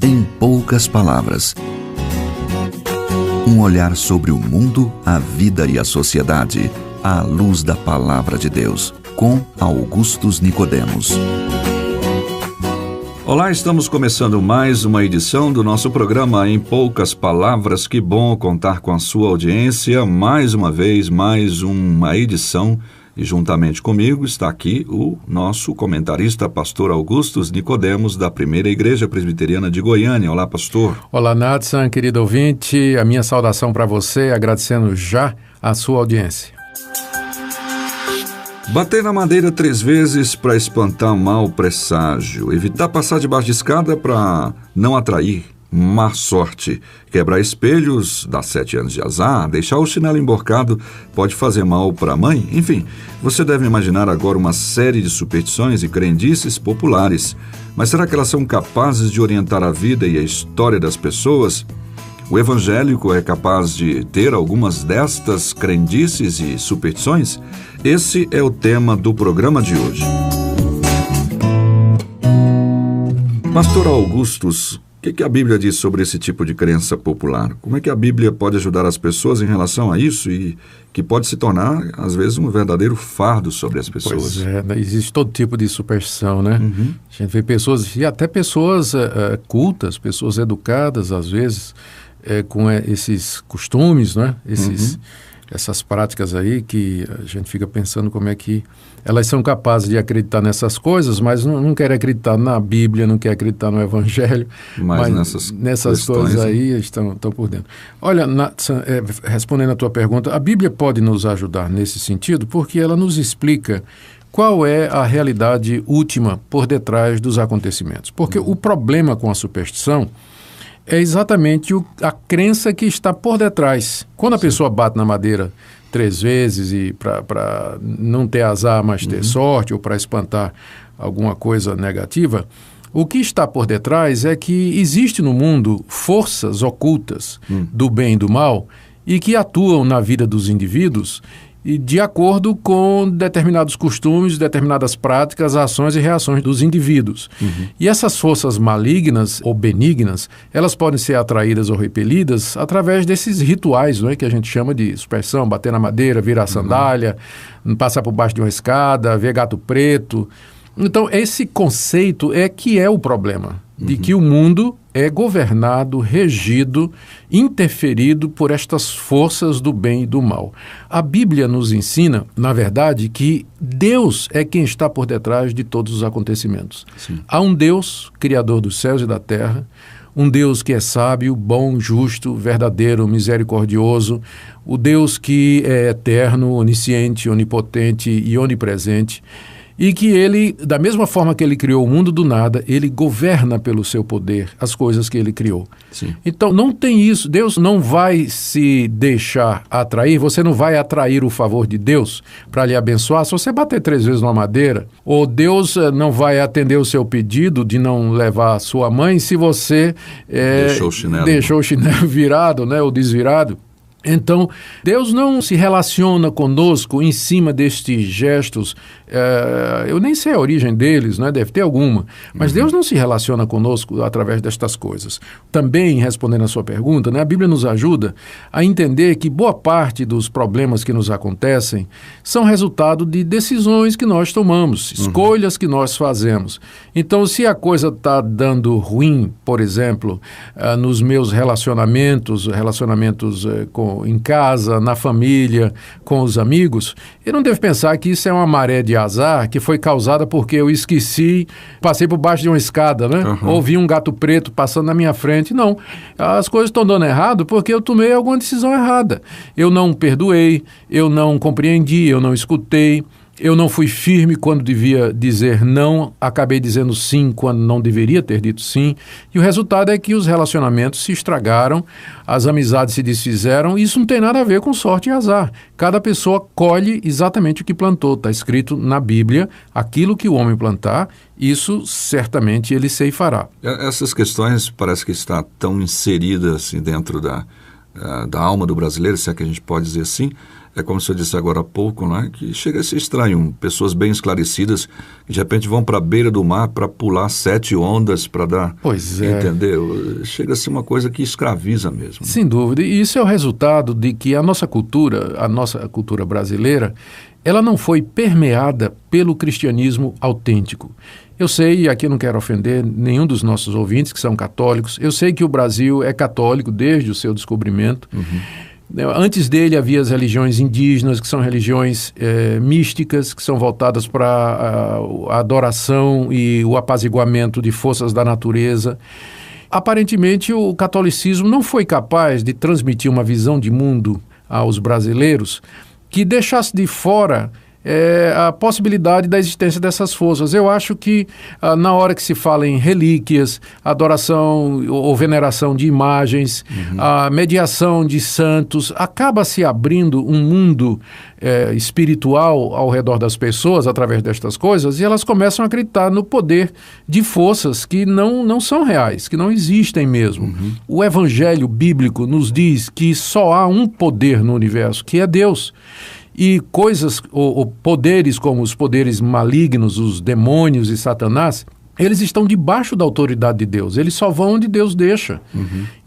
Em poucas palavras. Um olhar sobre o mundo, a vida e a sociedade, à luz da Palavra de Deus, com Augustus Nicodemos. Olá, estamos começando mais uma edição do nosso programa Em Poucas Palavras. Que bom contar com a sua audiência. Mais uma vez, mais uma edição. E juntamente comigo está aqui o nosso comentarista, pastor Augustus Nicodemos, da Primeira Igreja Presbiteriana de Goiânia. Olá, pastor. Olá, Natsan, querido ouvinte. A minha saudação para você, agradecendo já a sua audiência. Bater na madeira 3 vezes para espantar mau presságio. Evitar passar debaixo de escada para não atrair má sorte. Quebrar espelhos dá 7 anos de azar. Deixar o chinelo emborcado pode fazer mal para a mãe. Enfim, você deve imaginar agora uma série de superstições e crendices populares. Mas será que elas são capazes de orientar a vida e a história das pessoas? O evangélico é capaz de ter algumas destas crendices e superstições? Esse é o tema do programa de hoje. Pastor Augustus, o que a Bíblia diz sobre esse tipo de crença popular? Como é que a Bíblia pode ajudar as pessoas em relação a isso e que pode se tornar, às vezes, um verdadeiro fardo sobre as pessoas? Pois é, existe todo tipo de superstição, né? Uhum. A gente vê pessoas, e até pessoas cultas, pessoas educadas, às vezes, com esses costumes, né? Essas práticas aí que a gente fica pensando como é que elas são capazes de acreditar nessas coisas, mas não querem acreditar na Bíblia, não querem acreditar no Evangelho, mas nessas coisas aí estão por dentro. Olha, respondendo a tua pergunta, a Bíblia pode nos ajudar nesse sentido porque ela nos explica qual é a realidade última por detrás dos acontecimentos. Porque o problema com a superstição é exatamente a crença que está por detrás. Quando a pessoa bate na madeira 3 vezes e para não ter azar, mas ter sorte, ou para espantar alguma coisa negativa, o que está por detrás é que existe no mundo forças ocultas do bem e do mal e que atuam na vida dos indivíduos e de acordo com determinados costumes, determinadas práticas, ações e reações dos indivíduos. E essas forças malignas ou benignas, elas podem ser atraídas ou repelidas através desses rituais, não é, que a gente chama de superstição, bater na madeira, virar sandália, passar por baixo de uma escada, ver gato preto. Então, esse conceito é que é o problema, de que o mundo é governado, regido, interferido por estas forças do bem e do mal. A Bíblia nos ensina, na verdade, que Deus é quem está por detrás de todos os acontecimentos. Sim. Há um Deus, criador dos céus e da terra, um Deus que é sábio, bom, justo, verdadeiro, misericordioso, o Deus que é eterno, onisciente, onipotente e onipresente, e que ele, da mesma forma que ele criou o mundo do nada, ele governa pelo seu poder as coisas que ele criou. Sim. Então, não tem isso. Deus não vai se deixar atrair, você não vai atrair o favor de Deus para lhe abençoar se você bater 3 vezes numa madeira, ou Deus não vai atender o seu pedido de não levar a sua mãe se você deixou o chinelo virado, né, ou desvirado. Então, Deus não se relaciona conosco em cima destes gestos, eu nem sei a origem deles, né? Deve ter alguma, mas Deus não se relaciona conosco através destas coisas. Também, respondendo a sua pergunta, né, a Bíblia nos ajuda a entender que boa parte dos problemas que nos acontecem são resultado de decisões que nós tomamos, escolhas que nós fazemos. Então, se a coisa está dando ruim, por exemplo, nos meus relacionamentos em casa, na família, com os amigos, eu não devo pensar que isso é uma maré de azar que foi causada porque eu esqueci, passei por baixo de uma escada, né? Ou vi um gato preto passando na minha frente. Não, as coisas estão dando errado porque eu tomei alguma decisão errada. Eu não perdoei, eu não compreendi, eu não escutei, eu não fui firme quando devia dizer não, acabei dizendo sim quando não deveria ter dito sim, e o resultado é que os relacionamentos se estragaram, as amizades se desfizeram, e isso não tem nada a ver com sorte e azar. Cada pessoa colhe exatamente o que plantou, está escrito na Bíblia, aquilo que o homem plantar, isso certamente ele ceifará. Essas questões parece que estão tão inseridas assim, dentro da alma do brasileiro, se é que a gente pode dizer assim. É como você disse agora há pouco, né? Que chega a ser estranho. Pessoas bem esclarecidas que de repente vão para a beira do mar para pular 7 ondas para dar... Pois é. Entendeu? Chega a ser uma coisa que escraviza mesmo. Sem dúvida. E isso é o resultado de que a nossa cultura brasileira, ela não foi permeada pelo cristianismo autêntico. Eu sei, e aqui eu não quero ofender nenhum dos nossos ouvintes que são católicos, eu sei que o Brasil é católico desde o seu descobrimento. Antes dele havia as religiões indígenas, que são religiões místicas, que são voltadas para a adoração e o apaziguamento de forças da natureza. Aparentemente, o catolicismo não foi capaz de transmitir uma visão de mundo aos brasileiros que deixasse de fora a possibilidade da existência dessas forças. Eu acho que na hora que se fala em relíquias, adoração ou veneração de imagens, a mediação de santos, acaba se abrindo um mundo espiritual ao redor das pessoas através destas coisas, e elas começam a acreditar no poder de forças que não são reais, que não existem mesmo. O evangelho bíblico nos diz que só há um poder no universo, que é Deus. E coisas, ou poderes como os poderes malignos, os demônios e Satanás, eles estão debaixo da autoridade de Deus. Eles só vão onde Deus deixa.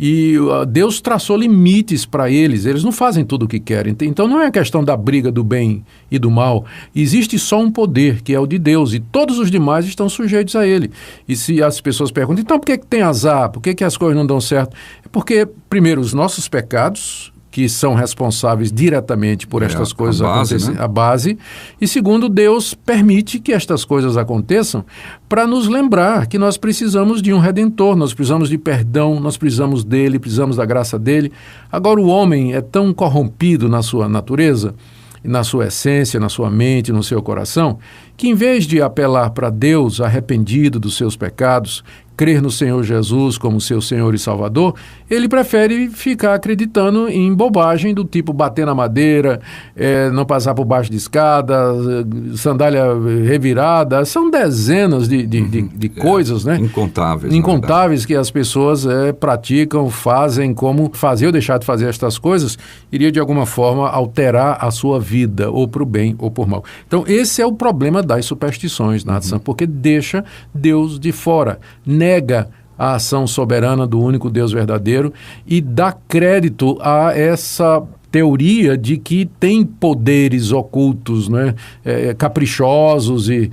E Deus traçou limites para eles não fazem tudo o que querem. Então não é a questão da briga do bem e do mal. Existe só um poder, que é o de Deus, e todos os demais estão sujeitos a ele. E se as pessoas perguntam, então por que tem azar? Por que as coisas não dão certo? É porque, primeiro, os nossos pecados, que são responsáveis diretamente por estas coisas acontecerem, né? A base. E segundo, Deus permite que estas coisas aconteçam para nos lembrar que nós precisamos de um Redentor, nós precisamos de perdão, nós precisamos dele, precisamos da graça dele. Agora, o homem é tão corrompido na sua natureza, na sua essência, na sua mente, no seu coração, que em vez de apelar para Deus arrependido dos seus pecados, crer no Senhor Jesus como seu Senhor e Salvador, ele prefere ficar acreditando em bobagem do tipo bater na madeira, não passar por baixo de escada, sandália revirada. São dezenas de coisas, né? Incontáveis que as pessoas praticam, fazem, como fazer ou deixar de fazer estas coisas iria de alguma forma alterar a sua vida, ou para o bem ou por mal. Então esse é o problema das superstições, Nathan, porque deixa Deus de fora, nega a ação soberana do único Deus verdadeiro e dá crédito a essa teoria de que tem poderes ocultos, né? Caprichosos e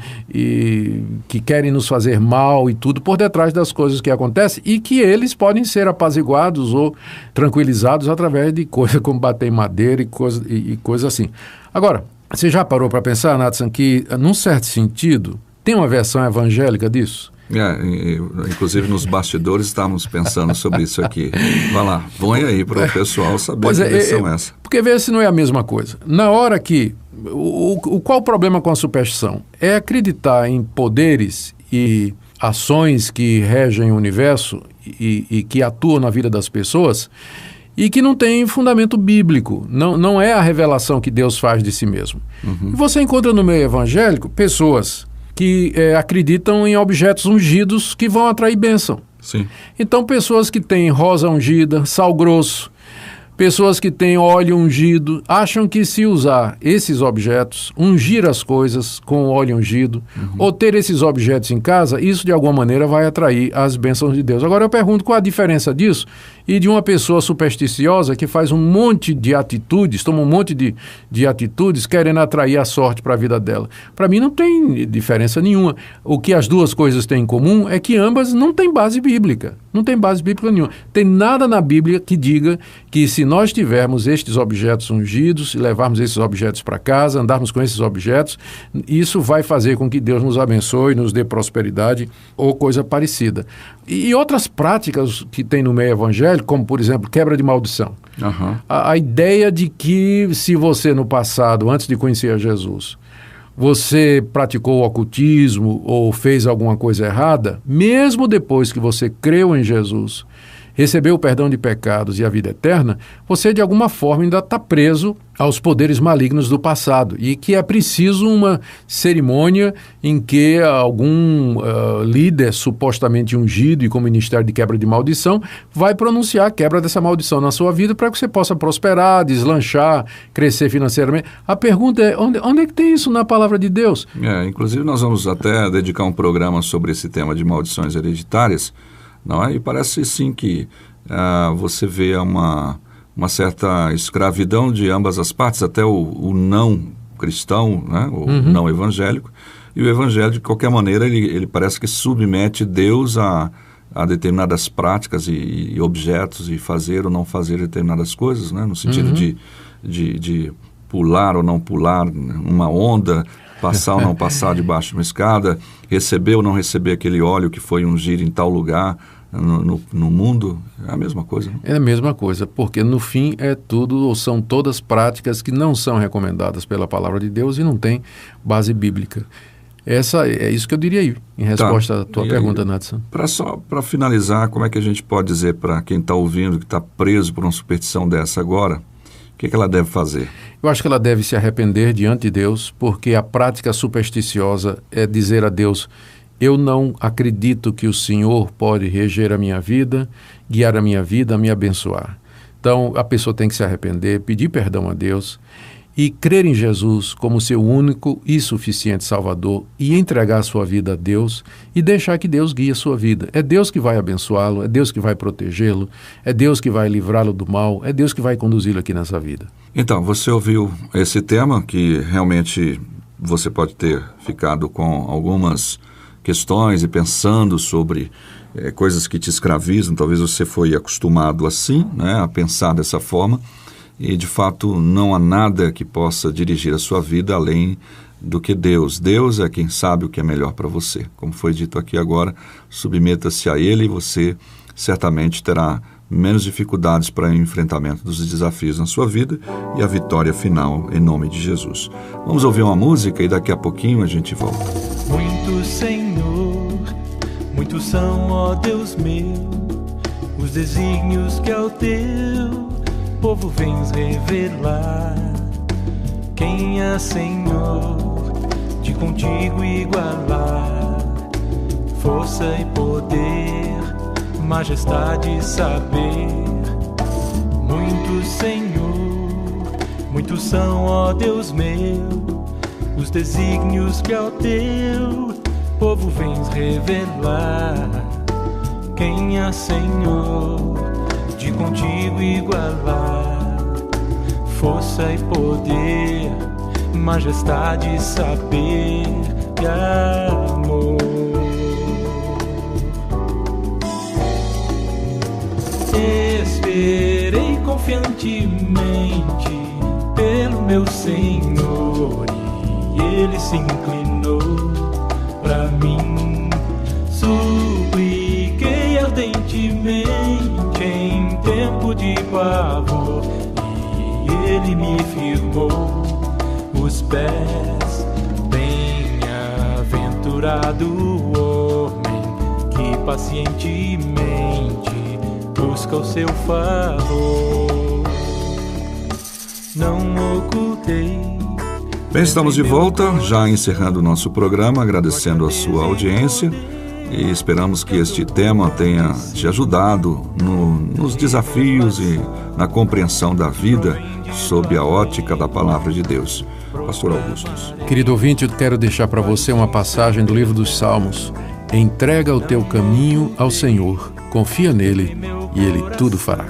que querem nos fazer mal e tudo por detrás das coisas que acontecem, e que eles podem ser apaziguados ou tranquilizados através de coisas como bater em madeira e coisa assim. Agora, você já parou para pensar, Nathan, que num certo sentido tem uma versão evangélica disso? Inclusive nos bastidores estávamos pensando sobre isso aqui. Vai lá, põe aí para o pessoal saber que versão é essa. Porque vê se não é a mesma coisa. Na hora que... Qual o problema com a superstição? É acreditar em poderes e ações que regem o universo e que atuam na vida das pessoas e que não tem fundamento bíblico. Não é a revelação que Deus faz de si mesmo. E você encontra no meio evangélico pessoas que acreditam em objetos ungidos que vão atrair bênção. Sim. Então, pessoas que têm rosa ungida, sal grosso, pessoas que têm óleo ungido, acham que se usar esses objetos, ungir as coisas com óleo ungido, ou ter esses objetos em casa, isso de alguma maneira vai atrair as bênçãos de Deus. Agora eu pergunto, qual a diferença disso e de uma pessoa supersticiosa que faz um monte de atitudes, toma um monte de atitudes querendo atrair a sorte para a vida dela? Para mim não tem diferença nenhuma. O que as duas coisas têm em comum é que ambas não têm base bíblica. Não tem base bíblica nenhuma. Tem nada na Bíblia que diga que se nós tivermos estes objetos ungidos, levarmos esses objetos para casa, andarmos com esses objetos, isso vai fazer com que Deus nos abençoe, nos dê prosperidade ou coisa parecida. E outras práticas que tem no meio evangélico, como, por exemplo, quebra de maldição. A ideia de que se você no passado, antes de conhecer a Jesus, você praticou o ocultismo ou fez alguma coisa errada, mesmo depois que você creu em Jesus recebeu o perdão de pecados e a vida eterna, você de alguma forma ainda está preso aos poderes malignos do passado e que é preciso uma cerimônia em que algum líder supostamente ungido e com ministério de quebra de maldição vai pronunciar a quebra dessa maldição na sua vida para que você possa prosperar, deslanchar, crescer financeiramente. A pergunta é, onde é que tem isso na palavra de Deus? Inclusive nós vamos até dedicar um programa sobre esse tema de maldições hereditárias, não é? E parece sim que você vê uma certa escravidão de ambas as partes, até o não cristão, né? O não evangélico, e o evangélico, de qualquer maneira, ele parece que submete Deus a determinadas práticas e objetos, e fazer ou não fazer determinadas coisas, né? No sentido de pular ou não pular uma onda, passar ou não passar debaixo de uma escada, receber ou não receber aquele óleo que foi ungir em tal lugar no mundo. É a mesma coisa, né? É a mesma coisa, porque no fim são todas práticas que não são recomendadas pela palavra de Deus e não tem base bíblica. É isso que eu diria aí, em resposta à tua pergunta, Nadson. Para finalizar, como é que a gente pode dizer para quem está ouvindo, que está preso por uma superstição dessa agora, o que ela deve fazer? Eu acho que ela deve se arrepender diante de Deus, porque a prática supersticiosa é dizer a Deus: eu não acredito que o Senhor pode reger a minha vida, guiar a minha vida, me abençoar. Então, a pessoa tem que se arrepender, pedir perdão a Deus e crer em Jesus como seu único e suficiente Salvador e entregar a sua vida a Deus e deixar que Deus guie a sua vida. É Deus que vai abençoá-lo, é Deus que vai protegê-lo, é Deus que vai livrá-lo do mal, é Deus que vai conduzi-lo aqui nessa vida. Então, você ouviu esse tema que realmente você pode ter ficado com algumas questões e pensando sobre coisas que te escravizam. Talvez você foi acostumado assim, né, a pensar dessa forma. E, de fato, não há nada que possa dirigir a sua vida além do que Deus. Deus é quem sabe o que é melhor para você. Como foi dito aqui agora, submeta-se a Ele e você certamente terá menos dificuldades para o enfrentamento dos desafios na sua vida e a vitória final em nome de Jesus. Vamos ouvir uma música e daqui a pouquinho a gente volta. Muito, Senhor, muitos são, ó Deus meu, os desígnios que ao teu povo vens revelar. Quem é, Senhor, de contigo igualar? Força e poder, majestade e saber. Muitos, Senhor, muitos são, ó Deus meu, os desígnios que ao teu povo vens revelar. Quem é, Senhor, de contigo igualar? Força e poder, majestade e saber e amor. Esperei confiantemente pelo meu Senhor e Ele se inclinou para mim. Supliquei ardentemente em tempo de pavor e Ele me firmou os pés. Bem-aventurado o homem que pacientemente busca o seu favor. Não ocultei. Bem, estamos de volta, já encerrando o nosso programa, agradecendo a sua audiência e esperamos que este tema tenha te ajudado nos desafios e na compreensão da vida sob a ótica da Palavra de Deus. Pastor Augustus. Querido ouvinte, eu quero deixar para você uma passagem do livro dos Salmos. Entrega o teu caminho ao Senhor, confia nele e Ele tudo fará.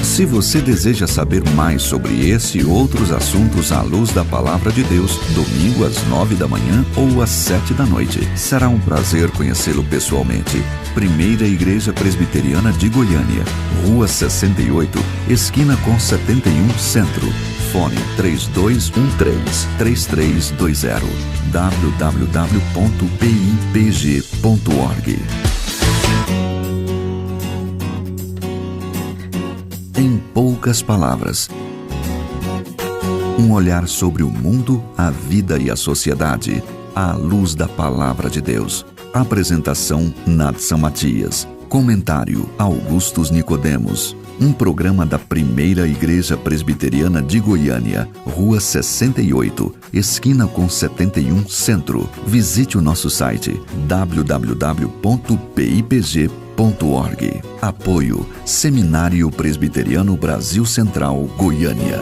Se você deseja saber mais sobre esse e outros assuntos à luz da Palavra de Deus, domingo às 9 da manhã ou às 7 da noite. Será um prazer conhecê-lo pessoalmente. Primeira Igreja Presbiteriana de Goiânia, Rua 68, esquina com 71 Centro. Fone 3213-3320 www.pipg.org. Em poucas palavras, um olhar sobre o mundo, a vida e a sociedade, à luz da Palavra de Deus. Apresentação Nadson Matias. Comentário Augustus Nicodemos. Um programa da Primeira Igreja Presbiteriana de Goiânia, Rua 68, esquina com 71 Centro. Visite o nosso site www.pipg.org. Apoio Seminário Presbiteriano Brasil Central, Goiânia.